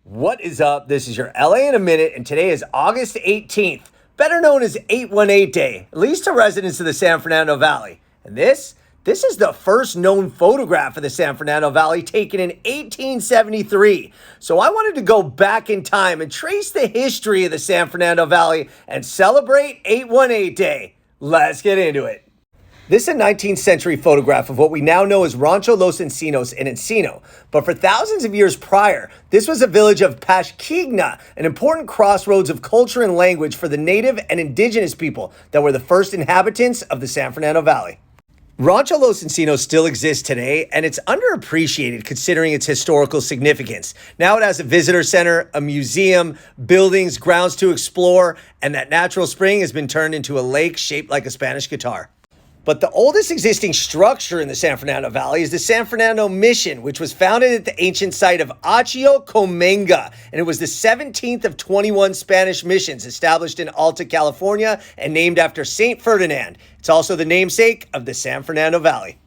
What is up? This is your LA in a minute, and today is August 18th, better known as 818 Day, at least to residents of the San Fernando Valley. And this is the first known photograph of the San Fernando Valley taken in 1873. So I wanted to go back in time and trace the history of the San Fernando Valley and celebrate 818 Day. Let's get into it. This is a 19th century photograph of what we now know as Rancho Los Encinos in Encino. But for thousands of years prior, this was a village of Paxquigna, an important crossroads of culture and language for the native and indigenous people that were the first inhabitants of the San Fernando Valley. Rancho Los Encinos still exists today, and it's underappreciated considering its historical significance. Now it has a visitor center, a museum, buildings, grounds to explore, and that natural spring has been turned into a lake shaped like a Spanish guitar. But the oldest existing structure in the San Fernando Valley is the San Fernando Mission, which was founded at the ancient site of Cahuenga, and it was the 17th of 21 Spanish missions established in Alta California and named after Saint Ferdinand. It's also the namesake of the San Fernando Valley.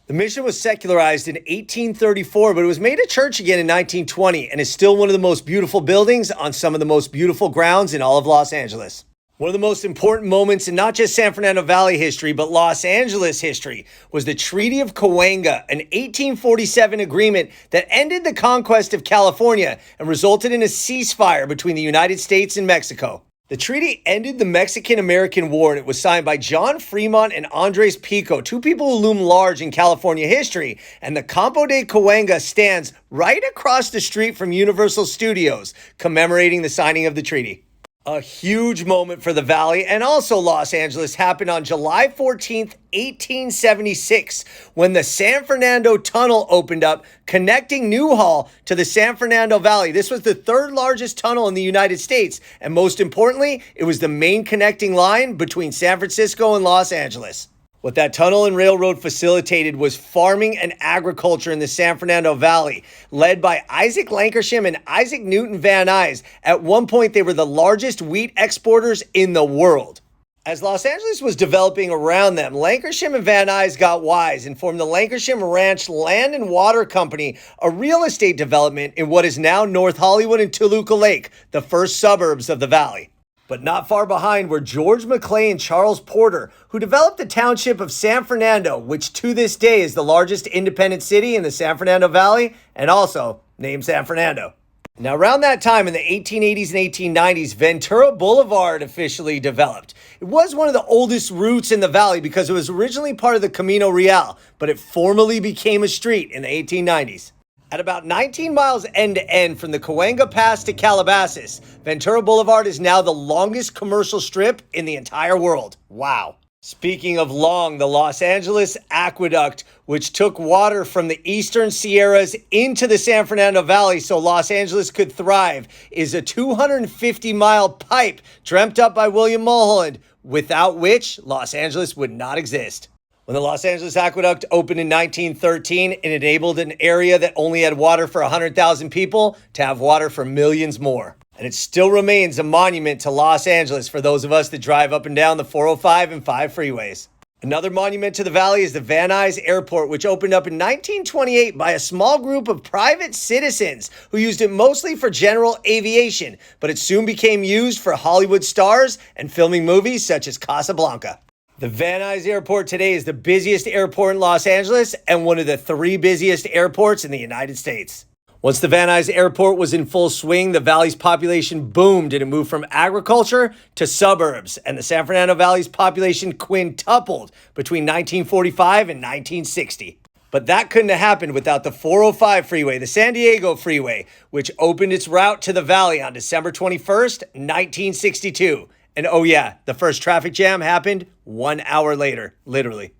The mission was secularized in 1834, but it was made a church again in 1920 and is still one of the most beautiful buildings on some of the most beautiful grounds in all of Los Angeles. One of the most important moments in not just San Fernando Valley history, but Los Angeles history was the Treaty of Cahuenga, an 1847 agreement that ended the conquest of California and resulted in a ceasefire between the United States and Mexico. The treaty ended the Mexican-American War, and it was signed by John Fremont and Andres Pico, two people who loom large in California history, and the Campo de Cahuenga stands right across the street from Universal Studios, commemorating the signing of the treaty. A huge moment for the Valley and also Los Angeles happened on July 14th, 1876, when the San Fernando Tunnel opened up, connecting Newhall to the San Fernando Valley. This was the third largest tunnel in the United States, and most importantly, it was the main connecting line between San Francisco and Los Angeles. What that tunnel and railroad facilitated was farming and agriculture in the San Fernando Valley, led by Isaac Lankershim and Isaac Newton Van Nuys. At one point, they were the largest wheat exporters in the world. As Los Angeles was developing around them, Lankershim and Van Nuys got wise and formed the Lankershim Ranch Land and Water Company, a real estate development in what is now North Hollywood and Toluca Lake, the first suburbs of the valley. But not far behind were George McClay and Charles Porter, who developed the township of San Fernando, which to this day is the largest independent city in the San Fernando Valley and also named San Fernando. Now, around that time in the 1880s and 1890s, Ventura Boulevard officially developed. It was one of the oldest routes in the valley because it was originally part of the Camino Real, but it formally became a street in the 1890s. At about 19 miles end-to-end from the Cahuenga Pass to Calabasas, Ventura Boulevard is now the longest commercial strip in the entire world. Wow. Speaking of long, the Los Angeles Aqueduct, which took water from the eastern Sierras into the San Fernando Valley so Los Angeles could thrive, is a 250-mile pipe dreamt up by William Mulholland, without which Los Angeles would not exist. When the Los Angeles Aqueduct opened in 1913, it enabled an area that only had water for 100,000 people to have water for millions more. And it still remains a monument to Los Angeles for those of us that drive up and down the 405 and 5 freeways. Another monument to the valley is the Nuys Airport, which opened up in 1928 by a small group of private citizens who used it mostly for general aviation, but it soon became used for Hollywood stars and filming movies such as Casablanca. The Nuys Airport today is the busiest airport in Los Angeles and one of the 3 busiest airports in the United States. Once the Nuys Airport was in full swing, the valley's population boomed and it moved from agriculture to suburbs, and the San Fernando Valley's population quintupled between 1945 and 1960. But that couldn't have happened without the 405 freeway, the San Diego Freeway, which opened its route to the valley on December 21st, 1962. And oh yeah, the first traffic jam happened 1 hour later, literally.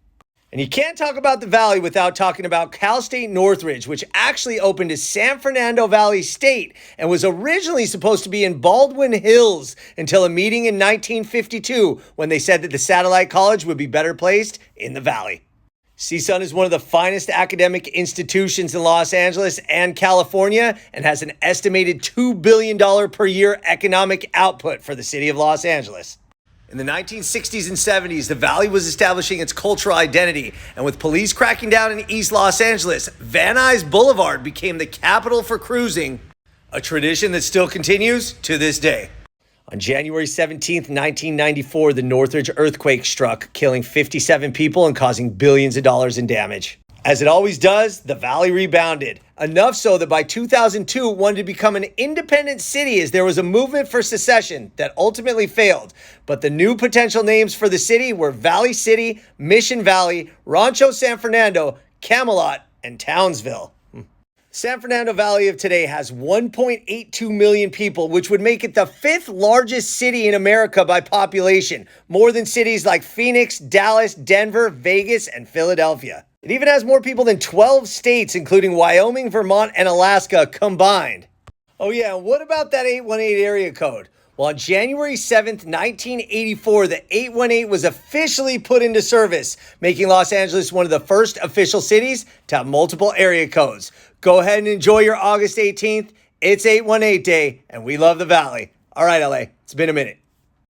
And you can't talk about the valley without talking about Cal State Northridge, which actually opened as San Fernando Valley State and was originally supposed to be in Baldwin Hills until a meeting in 1952 when they said that the satellite college would be better placed in the valley. CSUN is one of the finest academic institutions in Los Angeles and California and has an estimated $2 billion per year economic output for the city of Los Angeles. In the 1960s and 70s, the Valley was establishing its cultural identity, and with police cracking down in East Los Angeles, Van Nuys Boulevard became the capital for cruising a tradition that still continues to this day. On January 17th, 1994, the Northridge earthquake struck, killing 57 people and causing billions of dollars in damage. As it always does, the valley rebounded. Enough so that by 2002, it wanted to become an independent city as there was a movement for secession that ultimately failed. But the new potential names for the city were Valley City, Mission Valley, Rancho San Fernando, Camelot, and Townsville. San Fernando Valley of today has 1.82 million people, which would make it the fifth largest city in America by population, more than cities like Phoenix, Dallas, Denver, Vegas, and Philadelphia. It even has more people than 12 states, including Wyoming, Vermont, and Alaska combined. Oh yeah, and what about that 818 area code? Well, on January 7th, 1984, the 818 was officially put into service, making Los Angeles one of the first official cities to have multiple area codes. Go ahead and enjoy your August 18th. It's 818 Day, and we love the Valley. All right, LA, it's been a minute.